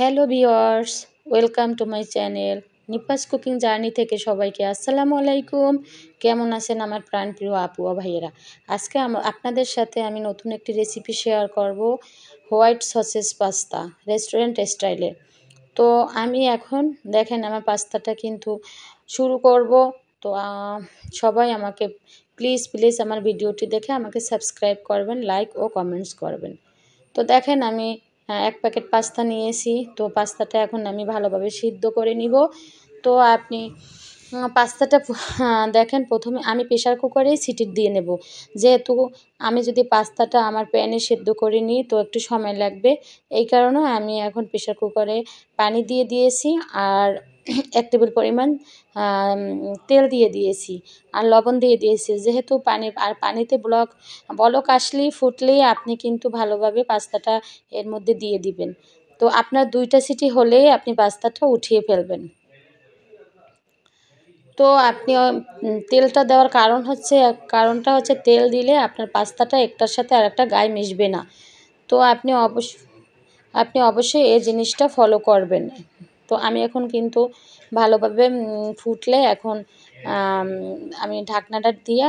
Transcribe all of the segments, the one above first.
Hello viewers, welcome to my channel নিপাস cooking journey থেকে সবাইকে আসসালামু আলাইকুম। কেমন আছেন আমার প্রাণপ্রিয় আপু ও ভাইয়েরা? আজকে আপনাদের সাথে আমি নতুন একটি রেসিপি শেয়ার করব, হোয়াইট সসেস পাস্তা রেস্টুরেন্ট স্টাইলে। তো আমি এখন দেখেন আমার পাস্তাটা কিন্তু শুরু করব। তো সবাই আমাকে প্লিজ প্লিজ আমার ভিডিওটি দেখে আমাকে সাবস্ক্রাইব করবেন, লাইক ও কমেন্টস করবেন। তো দেখেন আমি এক প্যাকেট পাস্তা নিয়েছি। তো পাস্তাটা এখন আমি ভালোভাবে সিদ্ধ করে নিব। তো আপনি পাস্তাটা দেখেন প্রথমে আমি প্রেশার কুকারেই সিটি দিয়ে নেব। যেহেতু আমি যদি পাস্তাটা আমার প্যানে সেদ্ধ করে নিই তো একটু সময় লাগবে। এই কারণে আমি এখন প্রেশার কুকারে পানি দিয়ে দিয়েছি আর ১ টেবিল পরিমাণ তেল দিয়ে দিয়েছি আর লবণ দিয়ে দিয়েছি। যেহেতু পানিতে বলক আসলেই ফুটলেই আপনি কিন্তু ভালোভাবে পাস্তাটা এর মধ্যে দিয়ে দিবেন। তো আপনার ২টা সিটি হলেই আপনি পাস্তাটা উঠিয়ে ফেলবেন। তো আপনি তেলটা দেওয়ার কারণটা হচ্ছে তেল দিলে আপনার পাস্তাটা একটার সাথে আরেকটা গায়ে মিশবে না। তো আপনি অবশ্যই এই জিনিসটা ফলো করবেন। তো আমি এখন কিন্তু ভালোভাবে ফুটলে এখন আম আমি ঢাকনাটা দিয়ে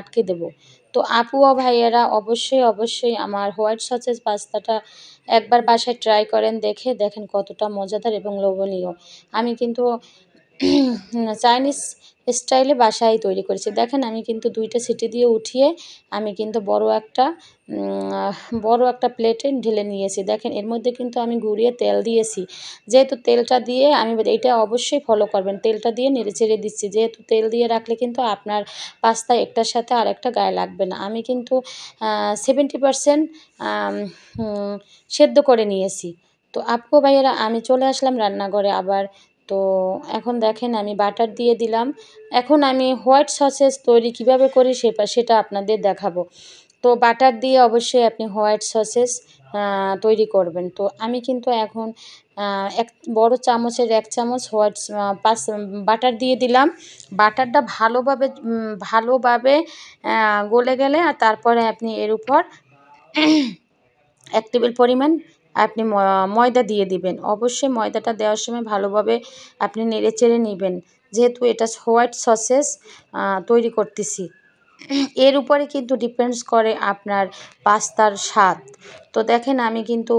আটকে দেব। তো আপু ও ভাইয়েরা অবশ্যই আমার হোয়াইট সসেস পাস্তাটা একবার বাসায় ট্রাই করেন, দেখেন কতটা মজাদার এবং লোভনীয়। আমি কিন্তু চাইনিজ স্টাইলে বাসায় তৈরি করেছি। দেখেন আমি কিন্তু ২টা সিটি দিয়ে উঠিয়ে আমি কিন্তু বড় একটা প্লেটে ঢেলে নিয়েছি। দেখেন এর মধ্যে কিন্তু আমি গুঁড়িয়ে তেল দিয়েছি। যেহেতু তেলটা দিয়ে এইটা অবশ্যই ফলো করবেন। তেলটা দিয়ে নেড়েচেড়ে দিচ্ছি। যেহেতু তেল দিয়ে রাখলে কিন্তু আপনার পাস্তা একটার সাথে আরেকটা গায়ে লাগবে না। আমি কিন্তু 70% আম হুম সেদ্ধ করে নিয়েছি। তো আপু ভাইয়েরা আমি চলে আসলাম রান্নাঘরে আবার। তো এখন দেখেন আমি বাটার দিয়ে দিলাম। এখন আমি হোয়াইট সসেস তৈরি কিভাবে করি সেটা আপনাদের দেখাবো। তো বাটার দিয়ে অবশ্যই আপনি হোয়াইট সসেস তৈরি করবেন। তো আমি কিন্তু এখন এক বড় চামচের ১ চামচ বাটার দিয়ে দিলাম। বাটারটা ভালোভাবে গলে গেলে আর তারপরে আপনি এর উপর ১ টেবিল পরিমাণ আপনি ময়দা দিয়ে দিবেন। অবশ্যই ময়দাটা দেওয়ার সময় ভালোভাবে আপনি নেড়েচেড়ে নিবেন। যেহেতু এটা হোয়াইট সসেস তৈরি করতেছি। এর উপরে কিন্তু ডিপেন্ডস করে আপনার পাস্তার স্বাদ। তো দেখেন আমি কিন্তু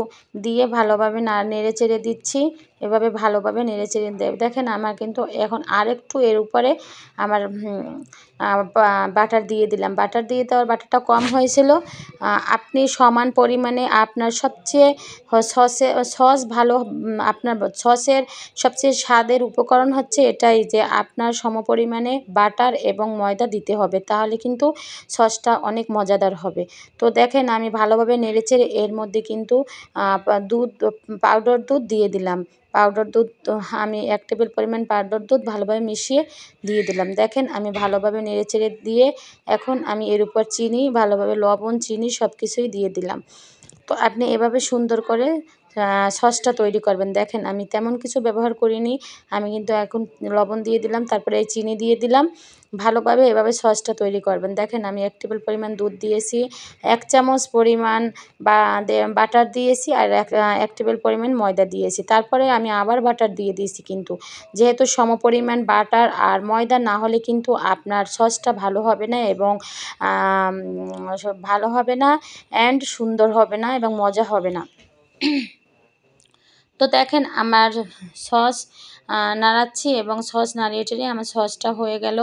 দিয়ে ভালোভাবে নেড়েচেড়ে দিচ্ছি। এভাবে ভালোভাবে নেড়েচেড়ে দেখেন আমার কিন্তু এখন আরেকটু এর উপরে আমার বাটার দিয়ে দিলাম। বাটার দিয়ে দেওয়ার বাটারটা কম হয়েছিল। আপনি সমান পরিমাণে আপনার সবচেয়ে সস ভালো আপনার সসের সবচেয়ে স্বাদের উপকরণ হচ্ছে এটাই যে আপনার সমপরিমাণে বাটার এবং ময়দা দিতে হবে। তাহলে কিন্তু সসটা অনেক মজাদার হবে। তো দেখেন আমি ভালোভাবে নেড়েচেড়ে এর মধ্যে কিন্তু পাউডার দুধ দিয়ে দিলাম। পাউডার দুধ আমি ১ টেবিল পরিমাণ পাউডার দুধ ভালোভাবে মিশিয়ে দিয়ে দিলাম। দেখেন আমি ভালোভাবে নেড়েচেড়ে দিয়ে এখন আমি এর উপর ভালোভাবে লবণ, চিনি সব কিছুই দিয়ে দিলাম। তো আপনি এভাবে সুন্দর করে সসটা তৈরি করবেন। দেখেন আমি তেমন কিছু ব্যবহার করিনি। আমি কিন্তু এখন লবণ দিয়ে দিলাম, তারপরে এই চিনি দিয়ে দিলাম। ভালোভাবে এভাবে সসটা তৈরি করবেন। দেখেন আমি ১ টেবিল পরিমাণ দুধ দিয়েছি, ১ চামচ পরিমাণ বাটার দিয়েছি আর ১ টেবিল পরিমাণ ময়দা দিয়েছি। তারপরে আমি আবার বাটার দিয়ে দিয়েছি কিন্তু। যেহেতু সমপরিমাণ বাটার আর ময়দা না হলে কিন্তু আপনার সসটা ভালো হবে না এবং আম ভালো হবে না অ্যান্ড সুন্দর হবে না এবং মজা হবে না। তো দেখেন আমার সস নাড়াচ্ছি এবং সস নাড়িয়ে চাড়িয়ে আমার সসটা হয়ে গেল।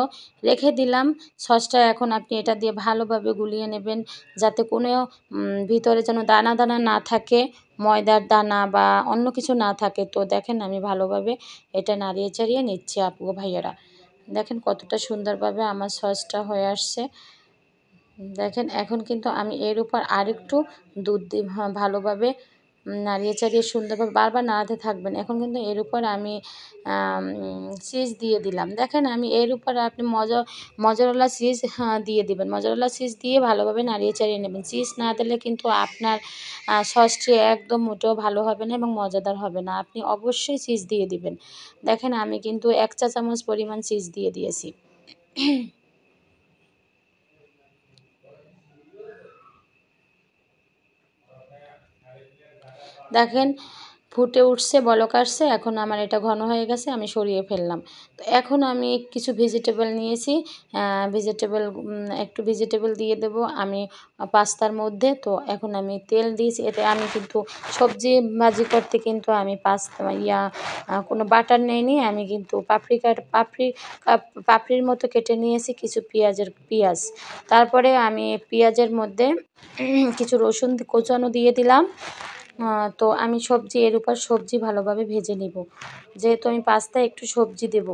রেখে দিলাম। সসটা এখন আপনি এটা দিয়ে ভালোভাবে গুলিয়ে নেবেন যাতে কোনো ভিতরে যেন দানা দানা না থাকে, ময়দার দানা বা অন্য কিছু না থাকে। তো দেখেন আমি ভালোভাবে এটা নাড়িয়ে চাড়িয়ে নিচ্ছি আপু ও ভাইয়েরা। দেখেন কতটা সুন্দরভাবে আমার সসটা হয়ে আসছে। দেখেন এখন কিন্তু আমি এর উপর আরেকটু দুধ দিয়ে ভালোভাবে নাড়িয়ে চাড়িয়ে সুন্দরভাবে বারবার নাড়াতে থাকবেন। এখন কিন্তু এর উপর আমি চিজ দিয়ে দিলাম। দেখেন আমি এর উপর আপনি মজারেলা চিজ দিয়ে দিবেন। মজারেলা চিজ দিয়ে ভালোভাবে নাড়িয়ে চাড়িয়ে নেবেন। চিজ না দিলে কিন্তু আপনার সসটি একদম মোটেও ভালো হবে না এবং মজাদার হবে না। আপনি অবশ্যই চিজ দিয়ে দিবেন। দেখেন আমি কিন্তু ১ চা চামচ পরিমাণ চিজ দিয়ে দিয়েছি। দেখেন ফুটে উঠছে, বলক আসছে। এখন আমার এটা ঘন হয়ে গেছে, আমি সরিয়ে ফেললাম। তো এখন আমি কিছু ভেজিটেবল নিয়েছি, একটু ভেজিটেবল দিয়ে দেব আমি পাস্তার মধ্যে। তো এখন আমি তেল দিয়েছি, এতে আমি কিন্তু সবজি ভাজি করতে কিন্তু আমি কোনো বাটার নেইনি। আমি কিন্তু পাপড়ির মতো কেটে নিয়েছি কিছু পেঁয়াজ। তারপরে আমি পেঁয়াজের মধ্যে কিছু রসুন কোচানো দিয়ে দিলাম। তো আমি এর উপর সবজি ভালোভাবে ভেজে নিব, যেহেতু আমি পাস্তায় একটু সবজি দেব।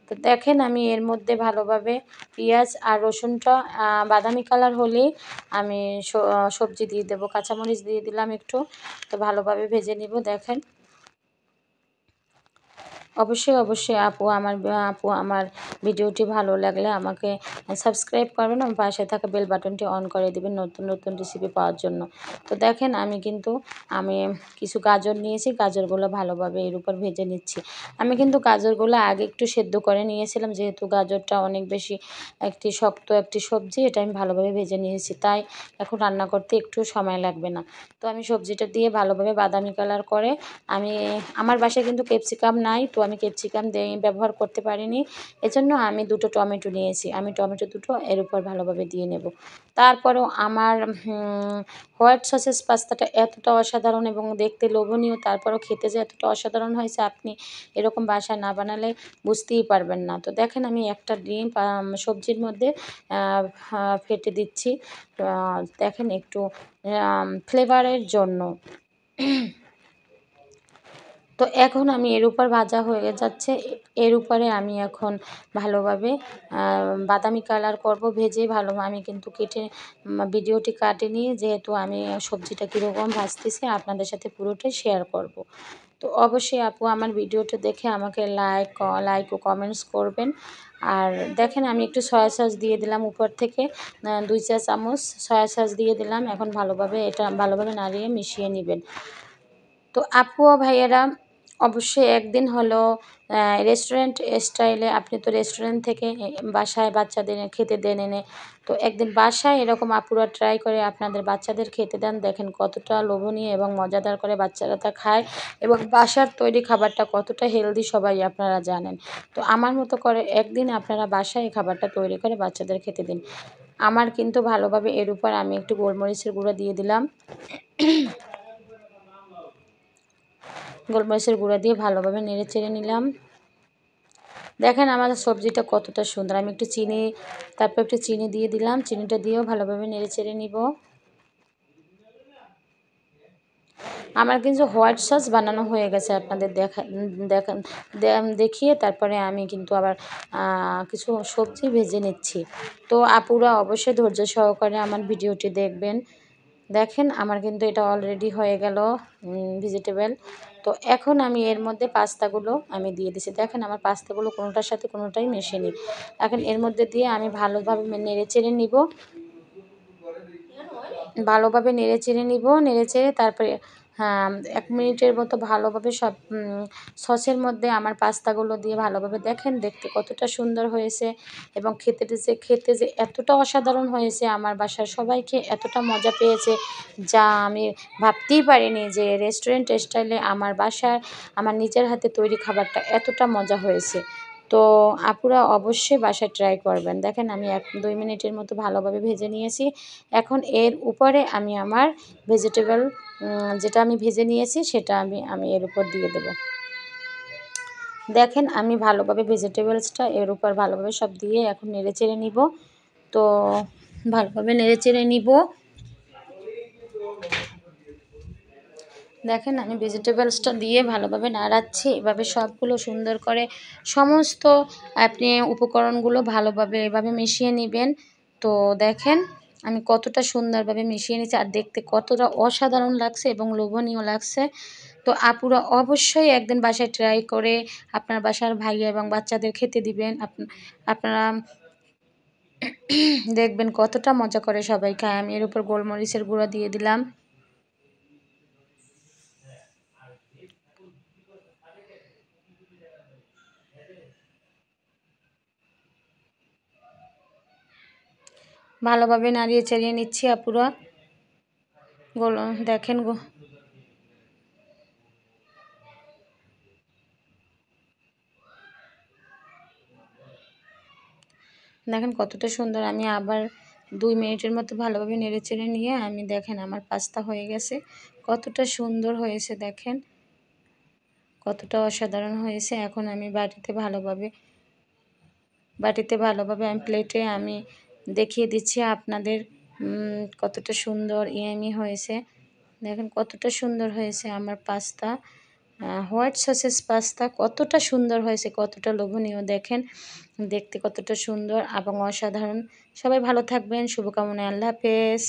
তো দেখেন আমি এর মধ্যে ভালোভাবে পেঁয়াজ আর রসুনটা বাদামি কালার হলেই আমি সবজি দিয়ে দেব, কাঁচামরিচ দিয়ে দিলাম একটু। তো ভালোভাবে ভেজে নিব। দেখেন অবশ্যই আপু আমার ভিডিওটি ভালো লাগলে আমাকে সাবস্ক্রাইব করবেন এবং পাশে থাকা বেল বাটনটি অন করে দিবেন নতুন নতুন রেসিপি পাওয়ার জন্য। তো দেখেন আমি কিছু গাজর নিয়েছি, গাজরগুলো ভালোভাবে এর উপর ভেজে নিচ্ছি। আমি কিন্তু গাজরগুলো আগে একটু সেদ্ধ করে নিয়েছিলাম, যেহেতু গাজরটা অনেক বেশি শক্ত একটি সবজি, এটা আমি ভালোভাবে ভেজে নিয়েছি, তাই এখন রান্না করতে একটু সময় লাগবে না। তো আমি সবজিটা দিয়ে ভালোভাবে বাদামি কালার করে আমার বাসায় কিন্তু ক্যাপসিকাম নাই, তো আমি ক্যাপসিকাম ব্যবহার করতে পারিনি। এজন্য আমি দুটো টমেটো নিয়েছি, আমি টমেটো দুটো এর উপর ভালোভাবে দিয়ে নেব। তারপরেও আমার হোয়াইট সসেস পাস্তাটা এতটা অসাধারণ এবং দেখতে লোভনীয়, তারপরেও খেতে যে এতটা অসাধারণ হয়েছে, আপনি এরকম বাসায় না বানালে বুঝতেই পারবেন না। তো দেখেন আমি একটা ডিম সবজির মধ্যে ফেটে দিচ্ছি, দেখেন একটু ফ্লেভারের জন্য। তো এখন আমি এর উপর ভাজা হয়ে যাচ্ছে, এর উপরে আমি এখন ভালোভাবে বাদামি কালার করব ভেজে। আমি কিন্তু ভিডিওটি কাটিনি, যেহেতু আমি সবজিটা কীরকম ভাজতেছি আপনাদের সাথে পুরোটাই শেয়ার করব। তো অবশ্যই আপু আমার ভিডিওটা দেখে আমাকে লাইক ও কমেন্টস করবেন। আর দেখেন আমি একটু সয়া সস দিয়ে দিলাম উপর থেকে, 2 চা চামচ সয়া সস দিয়ে দিলাম। এখন এটা ভালোভাবে নাড়িয়ে মিশিয়ে নেবেন। তো আপু ও ভাইয়েরা অবশ্যই একদিন হলো রেস্টুরেন্ট স্টাইলে, আপনি তো রেস্টুরেন্ট থেকে বাসায় বাচ্চাদের খেতে দেন এনে, তো একদিন বাসায় এরকম আপুরা ট্রাই করে আপনাদের বাচ্চাদের খেতে দেন, দেখেন কতটা লোভনীয় এবং মজাদার করে বাচ্চারা তা খায় এবং বাসার তৈরি খাবারটা কতটা হেলদি সবাই আপনারা জানেন। তো আমার মতো করে একদিন আপনারা বাসায় এই খাবারটা তৈরি করে বাচ্চাদের খেতে দিন। আমার কিন্তু ভালোভাবে এর উপর আমি একটু গোলমরিচের গুঁড়ো দিয়ে দিলাম, গোলমরিচের গুঁড়া দিয়ে ভালোভাবে নেড়ে চেড়ে নিলাম। দেখেন আমার সবজিটা কতটা সুন্দর। আমি তারপর একটু চিনি দিয়ে দিলাম, চিনিটা দিয়েও ভালোভাবে নেড়ে চেড়ে নিব। আমার কিন্তু হোয়াইট সস বানানো হয়ে গেছে আপনাদের দেখিয়ে, তারপরে আমি কিন্তু আবার কিছু সবজি ভেজে নিচ্ছি। তো আপুরা অবশ্যই ধৈর্য সহকারে আমার ভিডিওটি দেখবেন। দেখেন আমার কিন্তু এটা অলরেডি হয়ে গেল ভেজিটেবল। তো এখন আমি এর মধ্যে পাস্তাগুলো আমি দিয়ে দিচ্ছি। দেখেন আমার পাস্তাগুলো কোনোটার সাথে কোনোটাই মেশেনি। এখন এর মধ্যে দিয়ে আমি ভালোভাবে নেড়েচেড়ে নিব, নেড়েচেড়ে তারপরে 1 মিনিটের মতো ভালোভাবে সব সসের মধ্যে আমার পাস্তাগুলো দিয়ে ভালোভাবে দেখেন দেখতে কতটা সুন্দর হয়েছে এবং খেতে যে এতটা অসাধারণ হয়েছে, আমার বাসার সবাই খেয়ে এতটা মজা পেয়েছে, যা আমি ভাবতেই পারিনি যে রেস্টুরেন্ট স্টাইলে আমার বাসায় আমার নিজের হাতে তৈরি খাবারটা এতটা মজা হয়েছে। তো আপুরা অবশ্যই বাসায় ট্রাই করবেন। দেখেন আমি 1-2 মিনিটের মতো ভালোভাবে ভেজে নিয়েছি। এখন এর উপরে আমি আমার ভেজিটেবল যেটা আমি ভেজে নিয়েছি সেটা আমি এর উপর দিয়ে দেব। দেখেন আমি ভালোভাবে ভেজিটেবলসটা এর উপর ভালোভাবে সব দিয়ে এখন নেড়েচেড়ে নিব। তো ভালোভাবে নেড়েচেড়ে নিব। দেখেন আমি ভেজিটেবলসটা দিয়ে ভালোভাবে নাড়াচ্ছি, এভাবে সবগুলো সুন্দর করে সমস্ত আপনি উপকরণগুলো ভালোভাবে এভাবে মিশিয়ে নেবেন। তো দেখেন আমি কতটা সুন্দরভাবে মিশিয়ে নিচ্ছি আর দেখতে কতটা অসাধারণ লাগছে এবং লোভনীয় লাগছে। তো আপুরা অবশ্যই একদিন বাসায় ট্রাই করে আপনার বাসার ভাইয়া এবং বাচ্চাদের খেতে দিবেন। আপনারা দেখবেন কতটা মজা করে সবাই খায়। আমি এর উপর গোলমরিচের গুঁড়া দিয়ে দিলাম। ভালোভাবে নাড়িয়ে চাড়িয়ে নিচ্ছি আপুরা। দেখেন দেখেন কতটা সুন্দর। আমি আবার 2 মিনিটের মতো ভালোভাবে নেড়েচেড়ে নিয়ে আমি দেখেন আমার পাস্তা হয়ে গেছে। কতটা সুন্দর হয়েছে দেখেন, কতটা অসাধারণ হয়েছে। এখন আমি বাটিতে ভালোভাবে আমি প্লেটে আমি দেখিয়ে দিচ্ছি আপনাদের কতটা সুন্দর ইয়ামি হয়েছে। দেখেন কতটা সুন্দর হয়েছে আমার পাস্তা, হোয়াইট সসেস পাস্তা কতটা সুন্দর হয়েছে, কতটা লোভনীয় দেখেন, দেখতে কতটা সুন্দর এবং অসাধারণ। সবাই ভালো থাকবেন, শুভকামনায়, আল্লাহ হাফেজ।